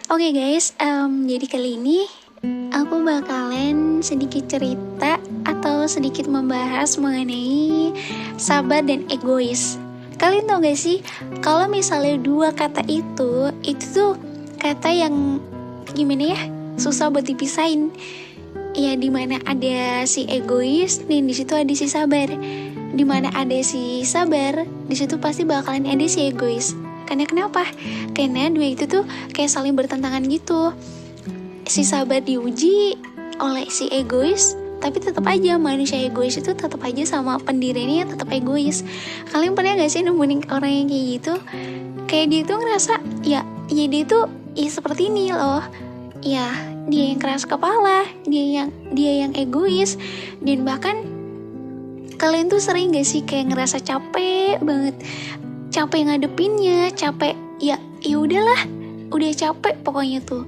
Oke guys, jadi kali ini aku bakalan sedikit cerita atau sedikit membahas mengenai sabar dan egois. Kalian tau gak sih, kalau misalnya dua kata itu tuh kata yang gimana ya, susah buat dipisahin. Ya dimana ada si egois dan disitu ada si sabar. Dimana ada si sabar, disitu pasti bakalan ada si egois. Karena kenapa? Karena dua itu tuh kayak saling bertentangan gitu. Si sabar diuji oleh si egois, tapi tetap aja manusia egois itu tetap aja sama pendirinya tetap egois. Kalian pernah gak sih nemuin orang yang kayak gitu? Kayak dia tuh ngerasa ya dia tuh seperti ini loh. Ya, dia yang keras kepala, dia yang egois. Dan bahkan kalian tuh sering gak sih kayak ngerasa capek banget, capek ngadepinnya, capek ya udahlah, udah capek pokoknya tuh.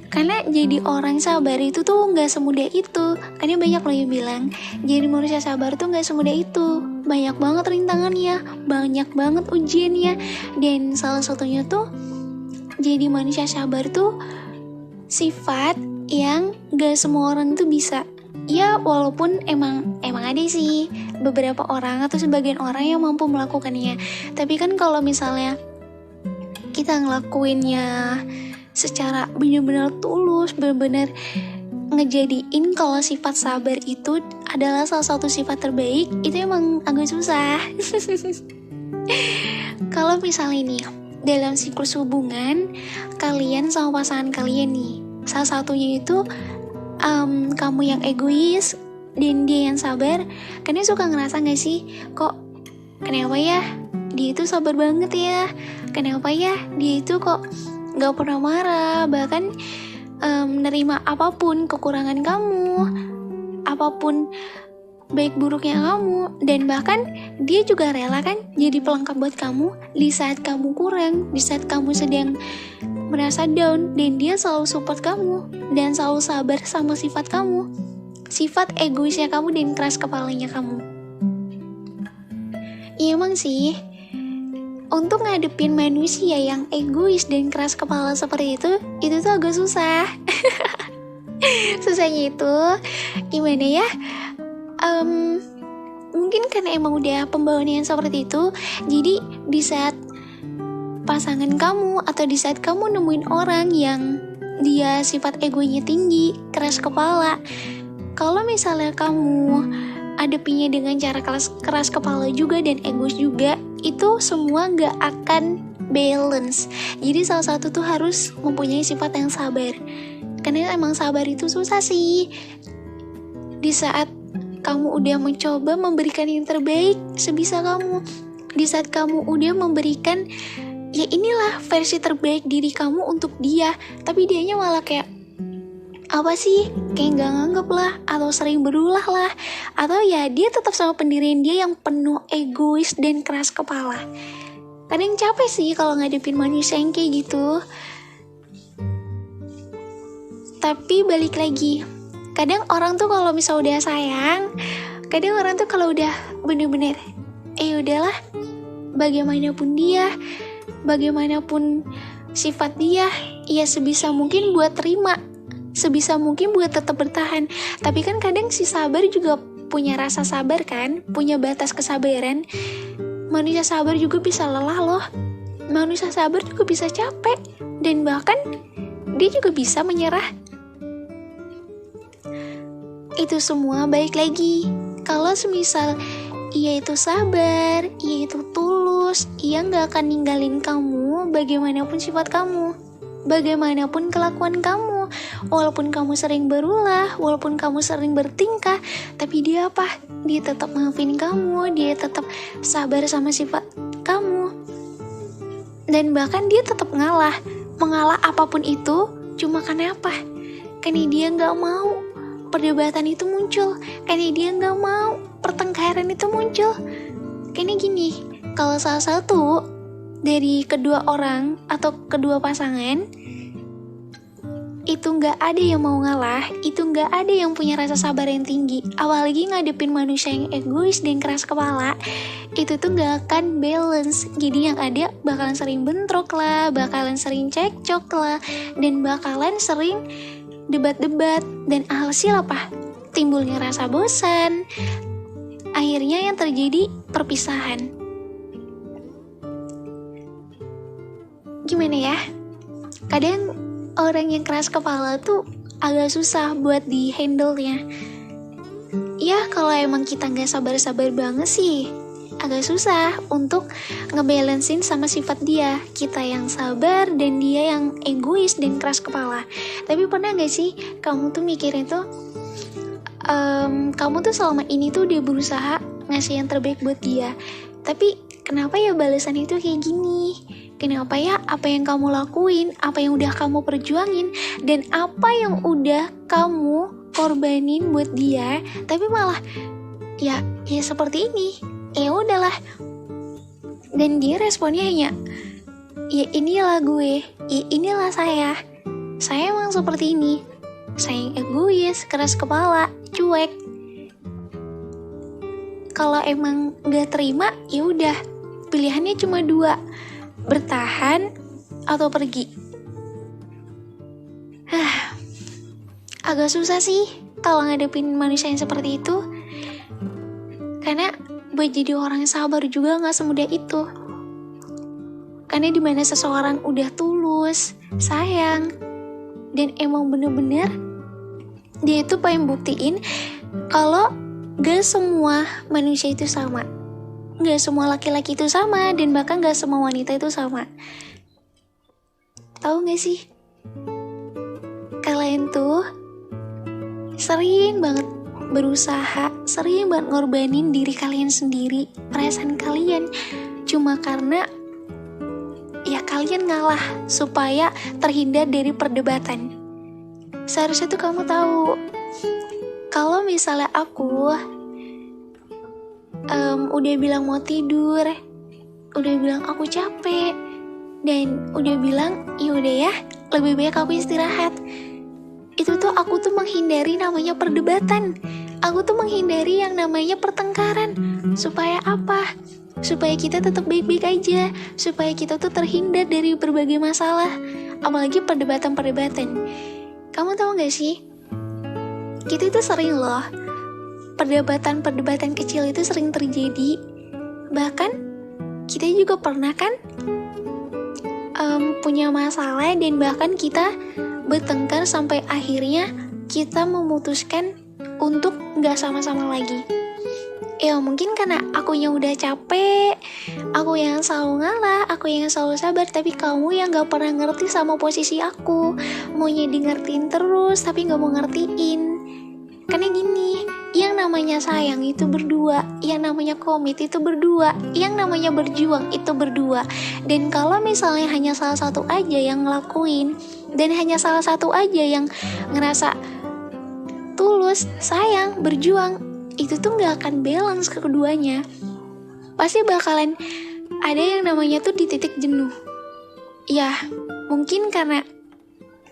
Karena jadi orang sabar itu tuh nggak semudah itu. Karena banyak loh yang bilang jadi manusia sabar tuh nggak semudah itu. Banyak banget rintangannya, banyak banget ujiannya. Dan salah satunya tuh jadi manusia sabar tuh sifat yang nggak semua orang tuh bisa. Ya walaupun emang ada sih beberapa orang atau sebagian orang yang mampu melakukannya. Tapi kan kalau misalnya kita ngelakuinnya secara benar-benar tulus, benar-benar ngejadiin kalau sifat sabar itu adalah salah satu sifat terbaik, itu emang agak susah. Kalau misalnya nih dalam siklus hubungan kalian sama pasangan kalian nih, salah satunya itu kamu yang egois dan dia yang sabar, kalian suka ngerasa gak sih, kok kenapa ya dia itu sabar banget ya, kenapa ya dia itu kok gak pernah marah, bahkan menerima apapun kekurangan kamu, apapun baik buruknya kamu, dan bahkan dia juga rela kan jadi pelengkap buat kamu di saat kamu kurang, di saat kamu sedang merasa down, dan dia selalu support kamu dan selalu sabar sama sifat kamu, sifat egoisnya kamu dan keras kepalanya kamu. Ya emang sih, untuk ngadepin manusia yang egois dan keras kepala seperti itu tuh agak susah. Susahnya itu gimana ya? Mungkin karena emang udah pembawaannya seperti itu, jadi di saat pasangan kamu atau di saat kamu nemuin orang yang dia sifat egonya tinggi, keras kepala, kalau misalnya kamu adepinya dengan cara keras kepala juga dan egois juga, itu semua gak akan balance. Jadi salah satu tuh harus mempunyai sifat yang sabar. Karena emang sabar itu susah sih. Di saat kamu udah mencoba memberikan yang terbaik sebisa kamu, di saat kamu udah memberikan ya inilah versi terbaik diri kamu untuk dia, tapi dianya malah kayak apa sih, kayak gak nganggep lah, atau sering berulah lah, atau ya dia tetap sama pendirian dia yang penuh egois dan keras kepala. Kadang capek sih kalau ngadepin manusia yang kayak gitu. Tapi balik lagi, kadang orang tuh kalau misal udah sayang, kadang orang tuh kalau udah bener-bener udahlah, bagaimanapun dia, bagaimanapun sifat dia, ya sebisa mungkin buat terima, sebisa mungkin buat tetap bertahan. Tapi kan kadang si sabar juga punya rasa sabar kan, punya batas kesabaran. Manusia sabar juga bisa lelah loh, manusia sabar juga bisa capek, dan bahkan dia juga bisa menyerah. Itu semua balik lagi, kalau semisal ia itu sabar, ia itu tulus, ia gak akan ninggalin kamu bagaimanapun sifat kamu, bagaimanapun kelakuan kamu. Walaupun kamu sering berulah, walaupun kamu sering bertingkah, tapi dia apa? Dia tetap maafin kamu, dia tetap sabar sama sifat kamu. Dan bahkan dia tetap mengalah apapun itu, cuma karena apa? Karena dia gak mau perdebatan itu muncul, karena dia gak mau pertengkaran itu muncul. Karena gini, kalau salah satu dari kedua orang atau kedua pasangan itu gak ada yang mau ngalah, itu gak ada yang punya rasa sabar yang tinggi, apalagi ngadepin manusia yang egois dan keras kepala, itu tuh gak akan balance. Jadi yang ada bakalan sering bentrok lah, bakalan sering cekcok lah, dan bakalan sering debat-debat. Dan alhasil apa? Timbulnya rasa bosan. Akhirnya yang terjadi perpisahan. Gimana ya? Kadang orang yang keras kepala tuh agak susah buat di-handle-nya. Ya kalau emang kita gak sabar-sabar banget sih, agak susah untuk ngebalancein sama sifat dia. Kita yang sabar dan dia yang egois dan keras kepala. Tapi pernah gak sih kamu tuh mikirin tuh, kamu tuh selama ini tuh udah berusaha ngasih yang terbaik buat dia, tapi kenapa ya balasan itu kayak gini? Kenapa ya apa yang kamu lakuin, apa yang udah kamu perjuangin, dan apa yang udah kamu korbanin buat dia, tapi malah ya seperti ini. Ya udahlah. Dan dia responnya hanya, ya inilah gue, ya inilah saya. Saya emang seperti ini. Saya yang egois, keras kepala, cuek. Kalau emang gak terima, ya udah. Pilihannya cuma dua, bertahan atau pergi. Agak susah sih kalau ngadepin manusia yang seperti itu. Karena buat jadi orang yang sabar juga gak semudah itu. Karena dimana seseorang udah tulus, sayang, dan emang bener-bener dia itu pengen buktiin kalau gak semua manusia itu sama. Gak semua laki-laki itu sama, dan bahkan gak semua wanita itu sama. Tahu gak sih? Kalian tuh sering banget berusaha, sering banget ngorbanin diri kalian sendiri, perasaan kalian, cuma karena ya kalian ngalah supaya terhindar dari perdebatan. Seharusnya tuh kamu tahu, kalau misalnya aku udah bilang mau tidur, udah bilang aku capek, dan udah bilang yaudah ya, lebih baik aku istirahat, itu tuh aku tuh menghindari namanya perdebatan. Aku tuh menghindari yang namanya pertengkaran. Supaya apa? Supaya kita tetap baik-baik aja, supaya kita tuh terhindar dari berbagai masalah, apalagi perdebatan-perdebatan. Kamu tahu gak sih, kita itu sering loh, perdebatan-perdebatan kecil itu sering terjadi. Bahkan kita juga pernah kan punya masalah, dan bahkan kita bertengkar sampai akhirnya kita memutuskan untuk gak sama-sama lagi. Ya mungkin karena akunya udah capek, aku yang selalu ngalah, aku yang selalu sabar, tapi kamu yang gak pernah ngerti sama posisi aku, maunya di ngertiin terus tapi gak mau ngertiin. Karena gini, yang namanya sayang itu berdua, yang namanya komit itu berdua, yang namanya berjuang itu berdua. Dan kalau misalnya hanya salah satu aja yang ngelakuin, dan hanya salah satu aja yang ngerasa tulus, sayang, berjuang, itu tuh gak akan balance ke keduanya. Pasti bakalan ada yang namanya tuh di titik jenuh. Ya, mungkin karena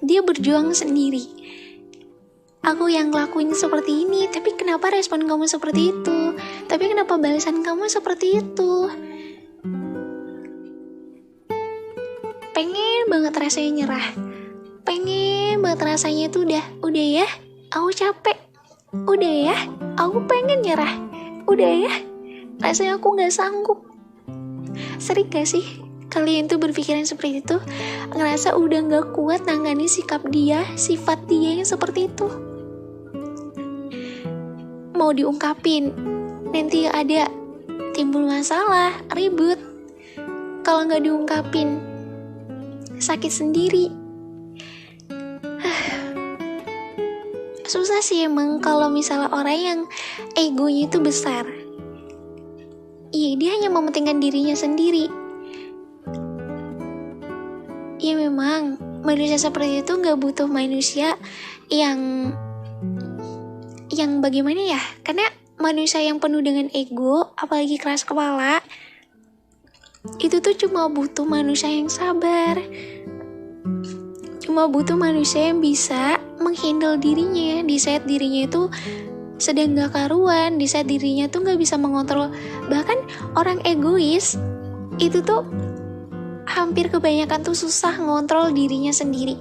dia berjuang sendiri. Aku yang ngelakuin seperti ini, tapi kenapa respon kamu seperti itu? Tapi kenapa balasan kamu seperti itu? Pengen banget rasanya nyerah. Pengen banget rasanya tuh udah ya, aku capek. Udah ya, aku pengen nyerah. Udah ya, rasanya aku gak sanggup. Sering gak sih kalian tuh berpikiran seperti itu? Ngerasa udah gak kuat nangani sikap dia, sifat dia yang seperti itu. Mau diungkapin, nanti ada timbul masalah, ribut. Kalau gak diungkapin, sakit sendiri. Susah sih emang kalau misalnya orang yang egonya itu besar. Iya, dia hanya mementingkan dirinya sendiri. Ya memang manusia seperti itu gak butuh manusia yang bagaimana ya, karena manusia yang penuh dengan ego, apalagi keras kepala, itu tuh cuma butuh manusia yang sabar, cuma butuh manusia yang bisa menghandle dirinya di saat dirinya itu sedang gak karuan, di saat dirinya tuh gak bisa mengontrol. Bahkan orang egois itu tuh hampir kebanyakan tuh susah ngontrol dirinya sendiri.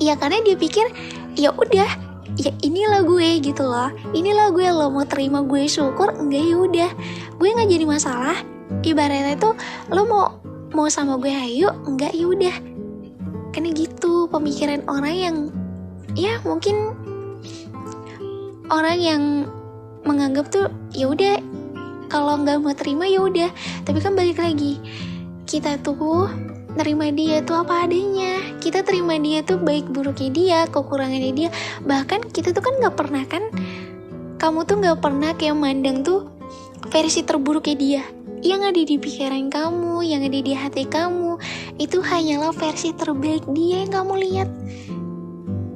Ya karena dia pikir ya udah, ya inilah gue gitu loh, inilah gue, lo mau terima gue syukur, enggak ya udah, gue nggak jadi masalah. Ibaratnya tuh lo mau sama gue ayo, enggak ya udah. Karena gitu pemikiran orang yang ya mungkin orang yang menganggap tuh ya udah, kalau nggak mau terima ya udah. Tapi kan balik lagi, kita tuh nerima dia tuh apa adanya. Kita terima dia tuh baik buruknya dia, kekurangannya dia. Bahkan kita tuh kan gak pernah kan, kamu tuh gak pernah kayak mandang tuh versi terburuknya dia. Yang ada di pikiran kamu, yang ada di hati kamu, itu hanyalah versi terbaik dia yang kamu lihat.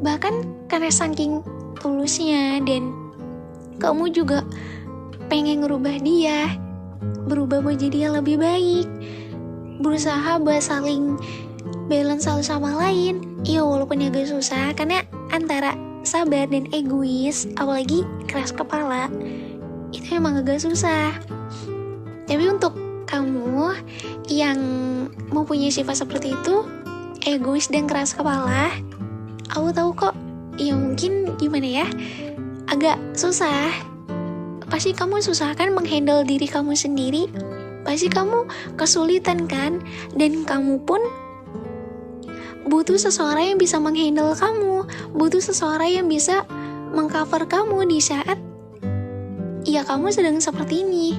Bahkan karena saking tulusnya dan kamu juga pengen ngerubah dia, berubah menjadi yang lebih baik, berusaha buat saling balance satu sama lain. Ya walaupun agak susah, karena antara sabar dan egois, apalagi keras kepala, itu emang agak susah. Tapi untuk kamu yang mempunyai sifat seperti itu, egois dan keras kepala, aku tahu kok, ya mungkin gimana ya, agak susah. Pasti kamu susah kan menghandle diri kamu sendiri. Pasti kamu kesulitan kan, dan kamu pun butuh seseorang yang bisa menghandle kamu, butuh seseorang yang bisa mengcover kamu di saat ya kamu sedang seperti ini.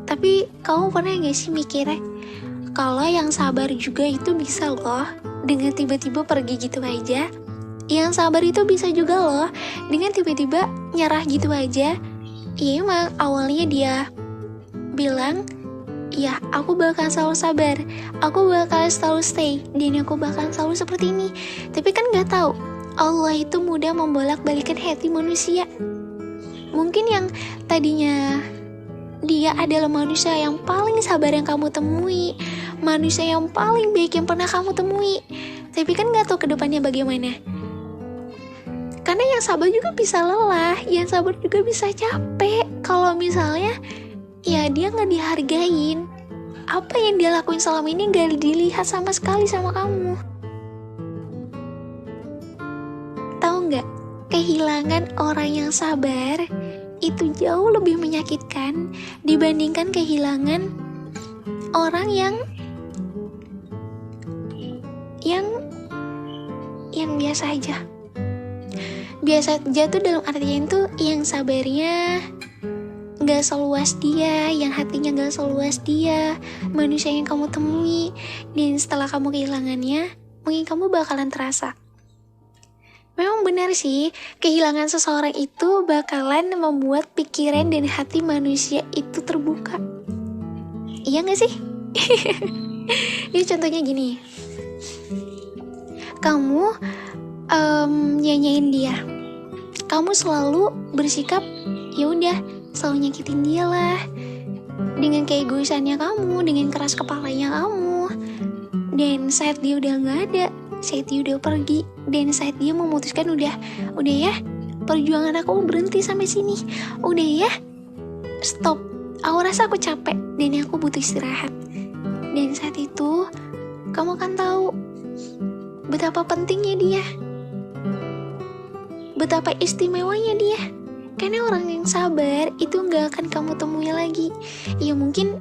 Tapi kamu pernah gak sih mikirnya kalau yang sabar juga itu bisa loh dengan tiba-tiba pergi gitu aja. Yang sabar itu bisa juga loh dengan tiba-tiba nyerah gitu aja. Ya emang awalnya dia bilang, ya aku bakal selalu sabar, aku bakal selalu stay, dan aku bakal selalu seperti ini. Tapi kan gak tahu, Allah itu mudah membolak-balikan hati manusia. Mungkin yang tadinya dia adalah manusia yang paling sabar yang kamu temui, manusia yang paling baik yang pernah kamu temui, tapi kan gak tahu kedepannya bagaimana. Karena yang sabar juga bisa lelah, yang sabar juga bisa capek. Kalau misalnya, ya dia gak dihargain. Apa yang dia lakuin selama ini gak dilihat sama sekali sama kamu. Tahu gak, kehilangan orang yang sabar itu jauh lebih menyakitkan dibandingkan kehilangan orang yang biasa aja. Biasa aja tuh dalam artian tuh yang sabarnya gak seluas dia, yang hatinya gak seluas dia, manusia yang kamu temui. Dan setelah kamu kehilangannya, mungkin kamu bakalan terasa. Memang benar sih, kehilangan seseorang itu bakalan membuat pikiran dan hati manusia itu terbuka. Iya gak sih? Ya contohnya gini, kamu nyanyain dia, kamu selalu bersikap ya udah selalu nyakitin dia lah, dengan keegoisannya kamu, dengan keras kepalanya kamu. Dan saat dia udah nggak ada, saat dia udah pergi, dan saat dia memutuskan udah ya, perjuangan aku berhenti sampai sini, udah ya, stop, aku rasa aku capek dan aku butuh istirahat. Dan saat itu kamu kan tahu betapa pentingnya dia, betapa istimewanya dia. Karena orang yang sabar itu gak akan kamu temui lagi. Ya mungkin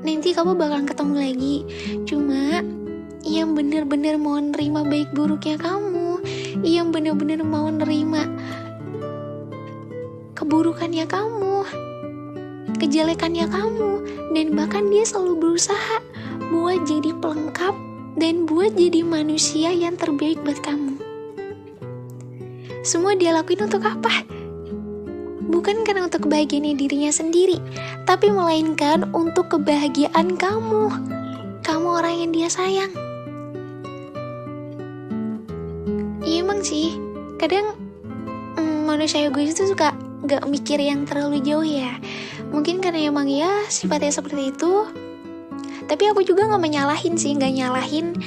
nanti kamu bakal ketemu lagi, cuma yang benar-benar mau nerima baik buruknya kamu, yang benar-benar mau nerima keburukannya kamu, kejelekannya kamu. Dan bahkan dia selalu berusaha buat jadi pelengkap dan buat jadi manusia yang terbaik buat kamu. Semua dia lakuin untuk apa? Bukan karena untuk kebahagiaan dirinya sendiri, tapi melainkan untuk kebahagiaan kamu. Kamu orang yang dia sayang. Iya emang sih, kadang manusia egois itu suka gak mikir yang terlalu jauh ya. Mungkin karena emang ya sifatnya seperti itu. Tapi aku juga gak menyalahin sih, gak nyalahin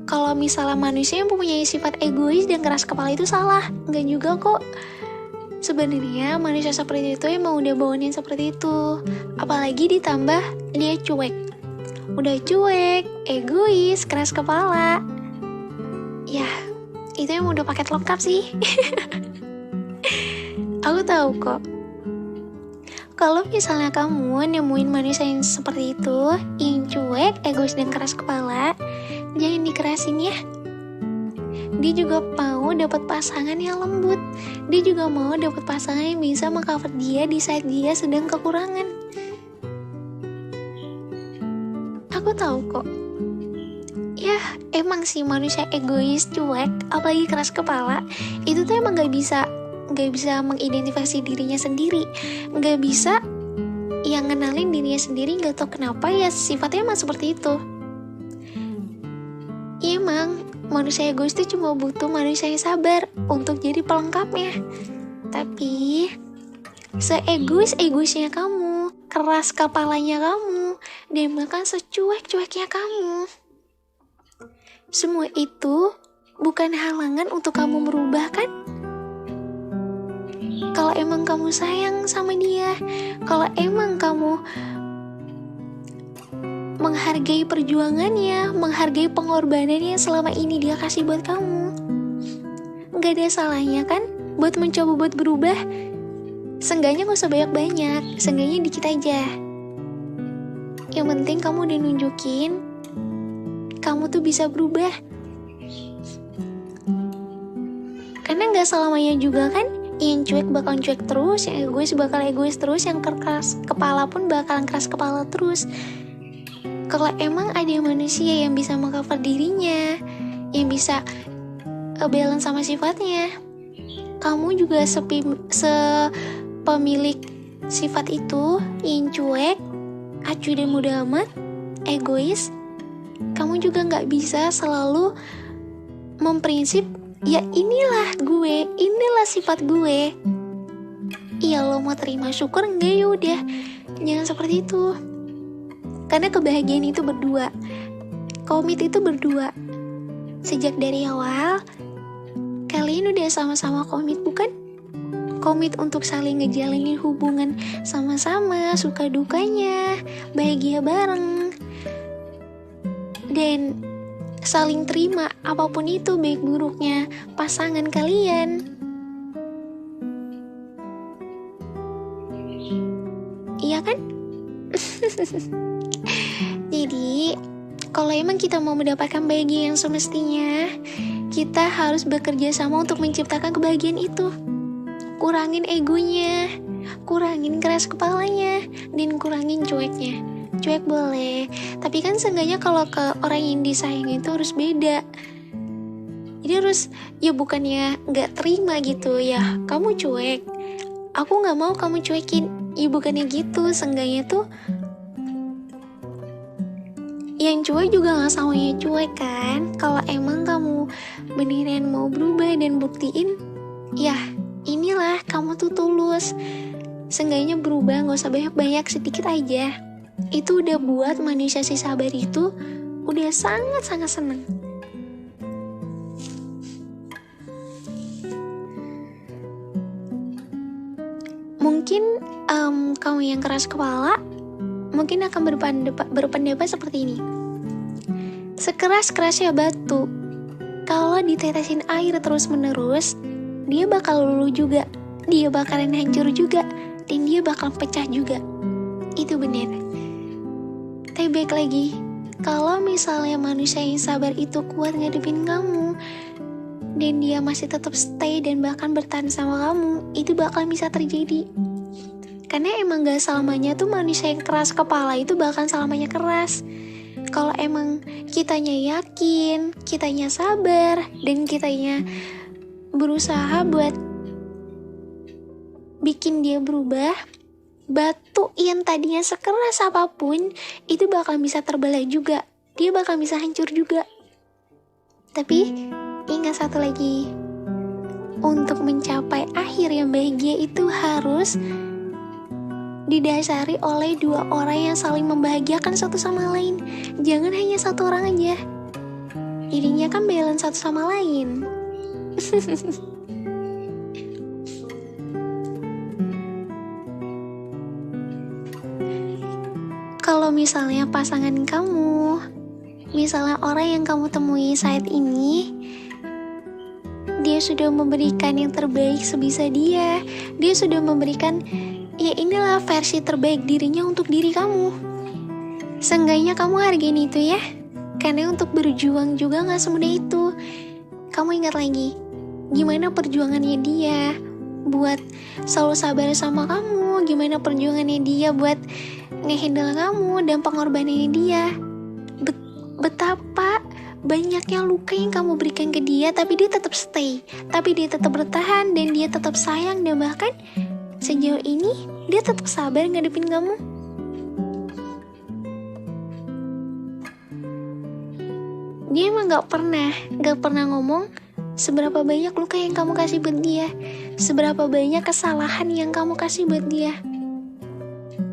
kalau misalnya manusia yang mempunyai sifat egois dan keras kepala itu salah. Enggak juga kok. Sebenarnya manusia seperti itu emang udah bawaannya seperti itu. Apalagi ditambah dia cuek. Udah cuek, egois, keras kepala. Ya, itu emang udah paket lengkap sih. Aku tahu kok. Kalau misalnya kamu nemuin manusia yang seperti itu, yang cuek, egois, dan keras kepala, jangan dikerasin ya. Dia juga mau dapat pasangan yang lembut. Dia juga mau dapat pasangan yang bisa mengcover dia di saat dia sedang kekurangan. Aku tahu kok. Ya, emang sih manusia egois, cuek, apalagi keras kepala, itu tuh emang gak bisa mengidentifikasi dirinya sendiri, gak bisa yang ngenalin dirinya sendiri, gak tau kenapa ya sifatnya emang seperti itu. Ya, emang manusia egois itu cuma butuh manusia yang sabar untuk jadi pelengkapnya. Tapi seegois-egoisnya kamu, keras kepalanya kamu, dan bahkan secuek-cueknya kamu, semua itu bukan halangan untuk kamu merubah kan? Kalau emang kamu sayang sama dia, kalau emang kamu menghargai perjuangannya, menghargai pengorbanannya yang selama ini dia kasih buat kamu, gak ada salahnya kan buat mencoba buat berubah. Seenggaknya gak usah banyak-banyak, seenggaknya dikit aja. Yang penting kamu udah nunjukin kamu tuh bisa berubah. Karena gak selamanya juga kan yang cuek bakalan cuek terus, yang egois bakal egois terus, yang keras kepala pun bakalan keras kepala terus. Kalau emang ada manusia yang bisa mengcover dirinya, yang bisa balance sama sifatnya, kamu juga sepemilik sifat itu, yang cuek, acuh dan mudah amat, egois, kamu juga gak bisa selalu memprinsip, ya inilah gue, inilah sifat gue. Iya, lo mau terima syukur enggak, ya udah, jangan seperti itu. Karena kebahagiaan itu berdua, komit itu berdua. Sejak dari awal kalian udah sama-sama komit, bukan? Komit untuk saling ngejalanin hubungan sama-sama, suka dukanya, bahagia bareng, dan saling terima apapun itu baik buruknya pasangan kalian. Iya kan? Jadi, kalau emang kita mau mendapatkan bahagia yang semestinya, kita harus bekerja sama untuk menciptakan kebahagiaan itu. Kurangin egonya, kurangin keras kepalanya, dan kurangin cueknya. Cuek boleh, tapi kan seenggaknya kalau ke orang yang disayang itu harus beda. Jadi harus, ya bukannya gak terima gitu, ya kamu cuek, aku gak mau kamu cuekin. Ya bukannya gitu, seenggaknya tuh yang cuek juga gak samanya cuek kan. Kalau emang kamu beneran mau berubah dan buktiin, ya inilah kamu tuh tulus. Seenggaknya berubah, gak usah banyak-banyak, sedikit aja. Itu udah buat manusia si sabar itu udah sangat-sangat seneng. Mungkin kamu yang keras kepala mungkin akan berpendapat seperti ini. Sekeras-kerasnya batu, kalau ditetesin air terus-menerus, dia bakal luluh juga, dia bakalan hancur juga, dan dia bakal pecah juga. Itu benar. Tapi baik lagi, kalau misalnya manusia yang sabar itu kuat ngadepin kamu, dan dia masih tetap stay dan bahkan bertahan sama kamu, itu bakal bisa terjadi. Karena emang gak selamanya tuh manusia yang keras kepala itu bahkan selamanya keras. Kalau emang kitanya yakin, kitanya sabar, dan kitanya berusaha buat bikin dia berubah, batu yang tadinya sekeras apapun itu bakal bisa terbelah juga, dia bakal bisa hancur juga. Tapi ingat satu lagi, untuk mencapai akhir yang bahagia itu harus didasari oleh dua orang yang saling membahagiakan satu sama lain. Jangan hanya satu orang aja. Jadinya kan balance satu sama lain. Kalau misalnya pasangan kamu, misalnya orang yang kamu temui saat ini, dia sudah memberikan yang terbaik sebisa dia. Dia sudah memberikan, ya inilah versi terbaik dirinya untuk diri kamu. Seenggaknya kamu hargain itu ya. Karena untuk berjuang juga gak semudah itu. Kamu ingat lagi, gimana perjuangannya dia buat selalu sabar sama kamu. Gimana perjuangannya dia buat ngehandle kamu dan pengorbanannya dia. Betapa banyaknya luka yang kamu berikan ke dia, tapi dia tetap stay, tapi dia tetap bertahan, dan dia tetap sayang, dan bahkan sejauh ini dia tetap sabar ngadepin kamu. Dia emang gak pernah ngomong seberapa banyak luka yang kamu kasih buat dia, seberapa banyak kesalahan yang kamu kasih buat dia.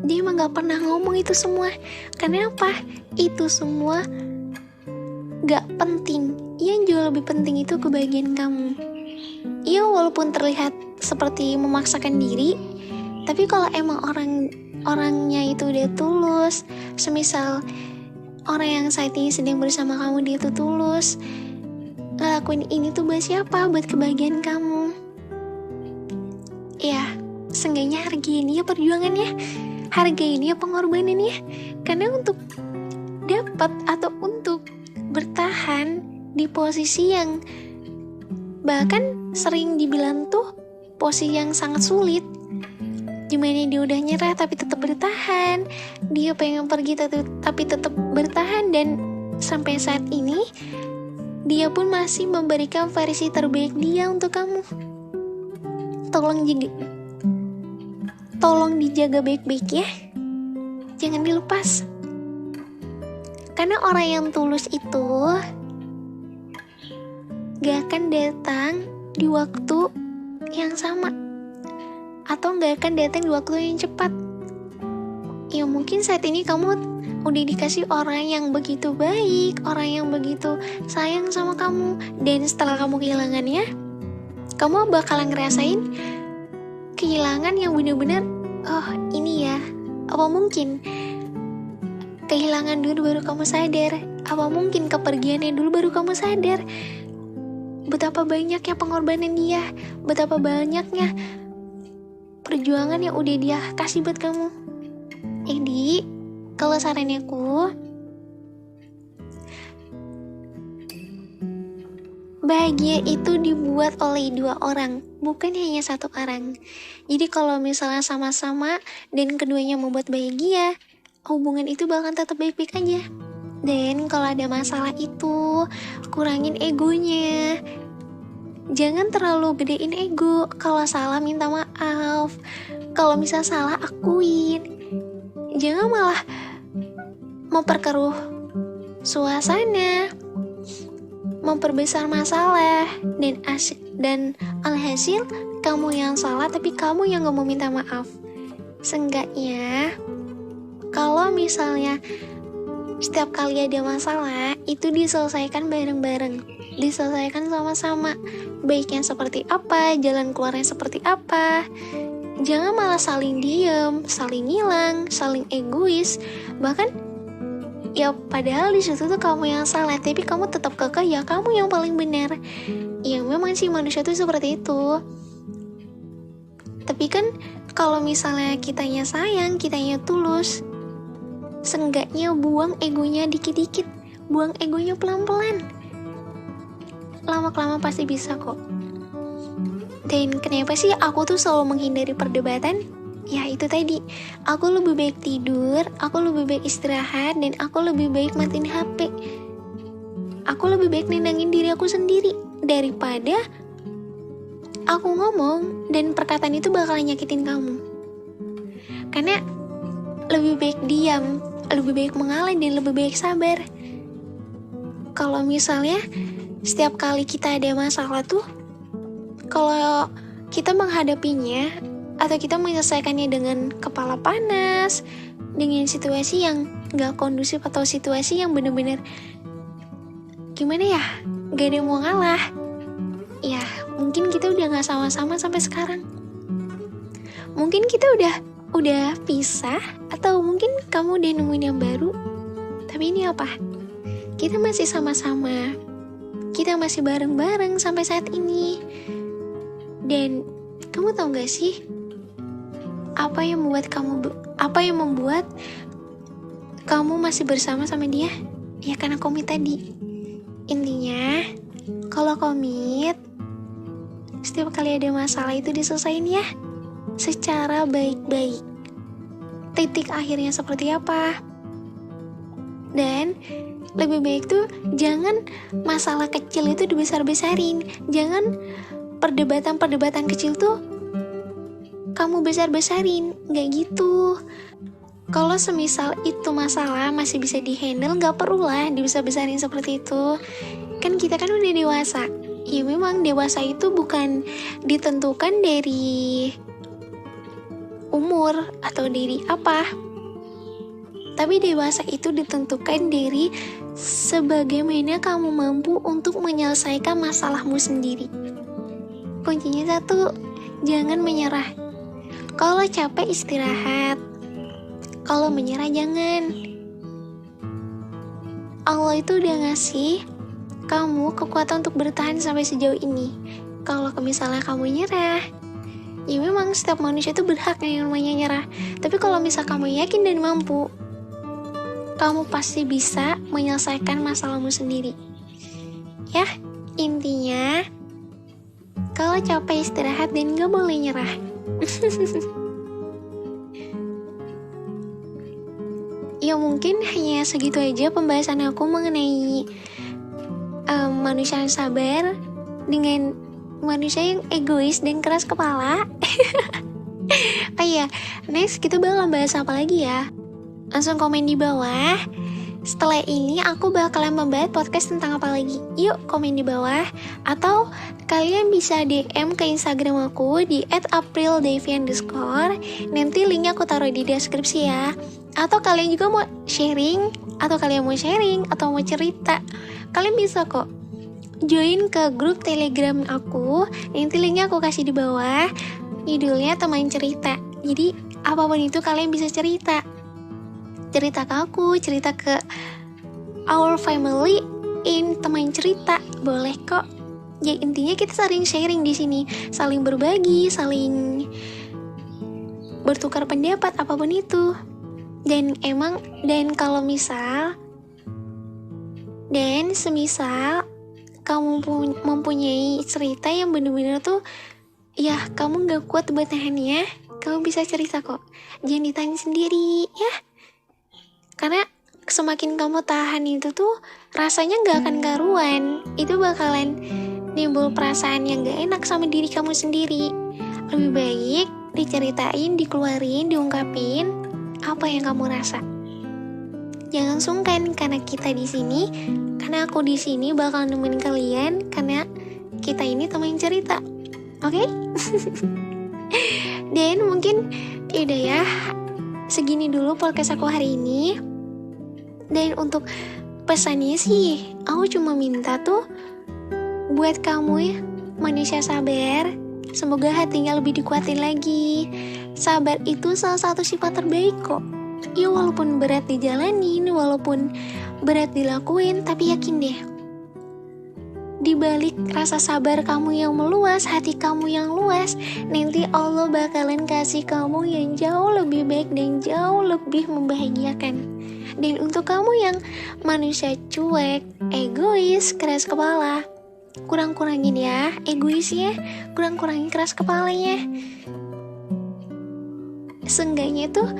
Dia emang gak pernah ngomong itu semua. Karena apa? Itu semua gak penting. Yang jauh lebih penting itu kebahagiaan kamu. Iya, walaupun terlihat seperti memaksakan diri, tapi kalau emang orangnya itu udah tulus, semisal orang yang saat ini sedang bersama kamu dia tuh tulus, ngelakuin ini tuh buat siapa? Buat kebahagiaan kamu. Ya, seenggaknya hargain dia perjuangannya, hargain dia pengorbanannya. Karena untuk dapat atau untuk bertahan di posisi yang bahkan sering dibilang tuh posisi yang sangat sulit, gimana dia udah nyerah tapi tetap bertahan, dia pengen pergi tapi tetap bertahan, dan sampai saat ini dia pun masih memberikan versi terbaik dia untuk kamu. Tolong dijaga baik-baik ya, jangan dilepas. Karena orang yang tulus itu gak akan datang di waktu yang sama, atau gak akan datang di waktu yang cepat. Ya mungkin saat ini kamu udah dikasih orang yang begitu baik, orang yang begitu sayang sama kamu, dan setelah kamu kehilangannya, kamu bakalan ngerasain kehilangan yang benar-benar, oh ini ya, apa mungkin kehilangan dulu baru kamu sadar, apa mungkin kepergiannya dulu baru kamu sadar betapa banyaknya pengorbanan dia, betapa banyaknya perjuangan yang udah dia kasih buat kamu. Jadi kalau sarannya aku, bahagia itu dibuat oleh dua orang, bukan hanya satu orang. Jadi kalau misalnya sama-sama dan keduanya membuat bahagia, hubungan itu bakal tetap baik-baik aja. Dan kalau ada masalah itu, kurangin egonya. Jangan terlalu gedein ego. Kalau salah minta maaf, kalau misal salah akuin. Jangan malah memperkeruh suasana, memperbesar masalah, dan alhasil kamu yang salah tapi kamu yang gak mau minta maaf. Seenggaknya kalau misalnya setiap kali ada masalah, itu diselesaikan bareng-bareng, diselesaikan sama-sama. Baiknya seperti apa, jalan keluarnya seperti apa. Jangan malah saling diem, saling ngilang, saling egois. Bahkan ya padahal di situ tuh kamu yang salah, tapi kamu tetap kekeh ya kamu yang paling benar. Ya memang sih manusia tuh seperti itu. Tapi kan kalau misalnya kitanya sayang, kitanya tulus, seenggaknya buang egonya dikit-dikit, buang egonya pelan-pelan. Lama-kelamaan pasti bisa kok. Dan kenapa sih aku tuh selalu menghindari perdebatan? Ya itu tadi, aku lebih baik tidur, aku lebih baik istirahat, dan aku lebih baik matiin HP. Aku lebih baik nendangin diri aku sendiri daripada aku ngomong dan perkataan itu bakal nyakitin kamu. Karena lebih baik diam, lebih baik mengalah, dan lebih baik sabar. Kalau misalnya setiap kali kita ada masalah tuh, kalau kita menghadapinya atau kita menyelesaikannya dengan kepala panas, dengan situasi yang gak kondusif atau situasi yang benar-benar gimana ya, gak ada yang mau ngalah. Ya mungkin kita udah gak sama-sama sampai sekarang. Mungkin kita udah pisah, atau mungkin kamu udah nemuin yang baru. Tapi ini apa? Kita masih sama-sama. Kita masih bareng-bareng sampai saat ini. Dan kamu tahu gak sih, apa yang membuat kamu masih bersama sama dia? Ya karena komit tadi. Intinya, kalau komit, setiap kali ada masalah itu diselesain ya, secara baik-baik. Titik akhirnya seperti apa? Dan lebih baik tuh jangan masalah kecil itu dibesar-besarin. Jangan perdebatan kecil tuh kamu besar-besarin. Gak gitu. Kalau semisal itu masalah masih bisa dihandle, gak perlulah dibesar-besarin seperti itu. Kan kita kan udah dewasa. Ya memang dewasa itu bukan ditentukan dari umur atau dari apa, tapi dewasa itu ditentukan dari sebagaimana kamu mampu untuk menyelesaikan masalahmu sendiri. Kuncinya satu, jangan menyerah. Kalau capek istirahat, kalau menyerah jangan. Allah itu udah ngasih kamu kekuatan untuk bertahan sampai sejauh ini. Kalau misalnya kamu nyerah, ya memang setiap manusia itu berhak yang namanya nyerah. Tapi kalau misal kamu yakin dan mampu, kamu pasti bisa menyelesaikan masalahmu sendiri. Ya, intinya kalau capek istirahat dan gak boleh nyerah. Ya mungkin hanya segitu aja pembahasan aku mengenai manusia yang sabar dengan manusia yang egois dan keras kepala. Oh iya, next kita bakal bahas apa lagi ya? Langsung komen di bawah. Setelah ini aku bakalan membahas podcast tentang apa lagi. Yuk komen di bawah. Atau kalian bisa DM ke Instagram aku di @aprildevi_. Nanti linknya aku taruh di deskripsi ya. Atau kalian juga mau sharing, atau mau cerita, kalian bisa kok join ke grup Telegram aku. Nanti linknya aku kasih di bawah. Judulnya teman cerita. Jadi apapun itu kalian bisa cerita ke aku, cerita ke our family in teman cerita, boleh kok. Ya intinya kita saling sharing di sini, saling berbagi, saling bertukar pendapat apapun itu. Dan kalau semisal kamu mempunyai cerita yang bener-bener tuh, ya kamu gak kuat buat nahannya, kamu bisa cerita kok. Jangan ditanya sendiri ya. Karena semakin kamu tahan itu tuh rasanya gak akan karuan. Itu bakalan nimbul perasaan yang gak enak sama diri kamu sendiri. Lebih baik diceritain, dikeluarin, diungkapin apa yang kamu rasa. Jangan sungkan, karena kita di sini, karena aku di sini bakal nemenin kalian, karena kita ini teman cerita. Oke? Dan mungkin yaudah ya, segini dulu podcast aku hari ini. Dan untuk pesannya sih, aku cuma minta tuh buat kamu ya, manusia sabar, semoga hatinya lebih dikuatin lagi. Sabar itu salah satu sifat terbaik kok. Ya walaupun berat dijalanin, walaupun berat dilakuin, tapi yakin deh, di balik rasa sabar kamu yang meluas, hati kamu yang luas, nanti Allah bakalan kasih kamu yang jauh lebih baik dan jauh lebih membahagiakan. Dan untuk kamu yang manusia cuek, egois, keras kepala, kurang-kurangin ya egoisnya, kurang-kurangin keras kepalanya. Seenggaknya tuh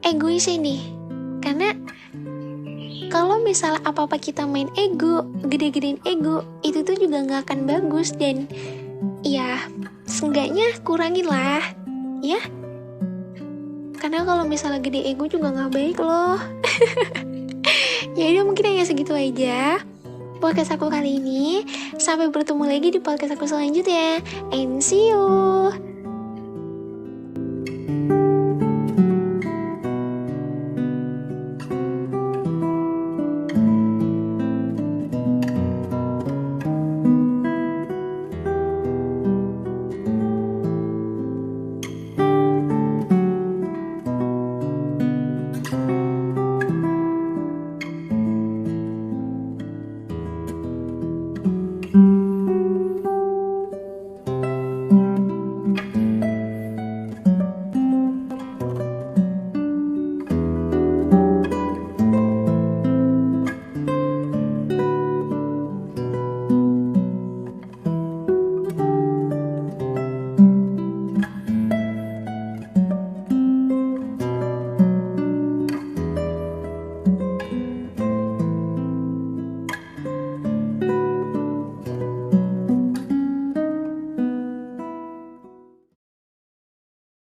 egoisnya nih. Karena kalau misalnya apa-apa kita main ego, gede-gedein ego, itu tuh juga gak akan bagus. Dan ya seenggaknya kurangin lah ya. Karena kalau misalnya gede ego juga gak baik loh. Ya udah, mungkin hanya segitu aja podcast aku kali ini. Sampai bertemu lagi di podcast aku selanjutnya. And see you.